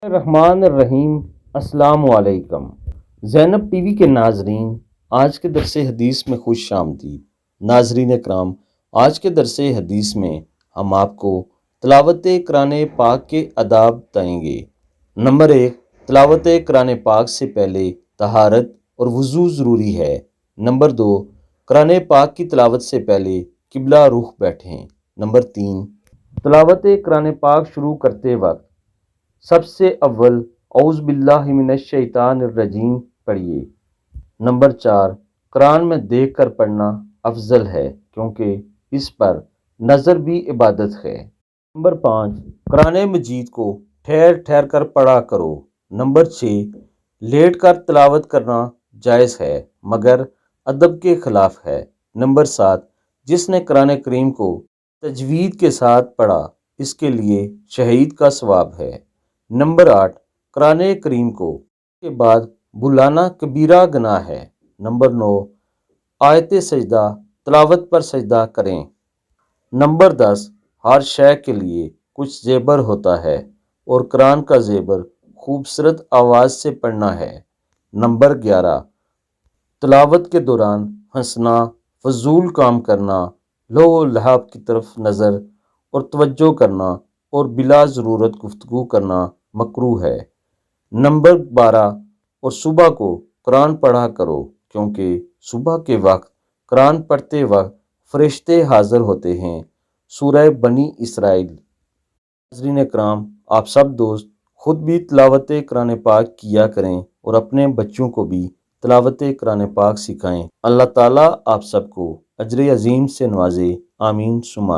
الرحمن الرحیم۔ السلام علیکم زینب ٹی وی کے ناظرین، آج کے درس حدیث میں خوش آمدید۔ ناظرین اکرام، آج کے درس حدیث میں ہم آپ کو تلاوت قرآن پاک کے آداب بتائیں گے۔ نمبر 1، تلاوت قرآن پاک سے پہلے طہارت اور وضو ضروری ہے۔ نمبر 2، قرآن پاک کی تلاوت سے پہلے قبلہ رخ بیٹھیں۔ نمبر 3، تلاوت قرآن پاک شروع کرتے وقت سب سے اول اعوذ باللہ من الشیطان الرجیم پڑھیے۔ نمبر 4، قرآن میں دیکھ کر پڑھنا افضل ہے کیونکہ اس پر نظر بھی عبادت ہے۔ نمبر 5، قرآن مجید کو ٹھہر ٹھہر کر پڑھا کرو۔ نمبر 6، لیٹ کر تلاوت کرنا جائز ہے مگر ادب کے خلاف ہے۔ نمبر 7، جس نے قرآن کریم کو تجوید کے ساتھ پڑھا اس کے لیے شہید کا ثواب ہے۔ نمبر 8، قرآن کریم کو کے بعد بلانا کبیرہ گناہ ہے۔ نمبر 9، آیت سجدہ تلاوت پر سجدہ کریں۔ نمبر 10، ہر شے کے لیے کچھ زیور ہوتا ہے اور قرآن کا زیور خوبصورت آواز سے پڑھنا ہے۔ نمبر 11، تلاوت کے دوران ہنسنا، فضول کام کرنا، لہو و لعب کی طرف نظر اور توجہ کرنا اور بلا ضرورت گفتگو کرنا مکروہ ہے۔ نمبر 12، اور صبح کو قرآن پڑھا کرو کیونکہ صبح کے وقت قرآن پڑھتے وقت فرشتے حاضر ہوتے ہیں۔ سورہ بنی اسرائیل۔ ناظرین اکرام، آپ سب دوست خود بھی تلاوت قرآن پاک کیا کریں اور اپنے بچوں کو بھی تلاوت قرآن پاک سکھائیں۔ اللہ تعالیٰ آپ سب کو اجر عظیم سے نوازے، آمین ثم آمین۔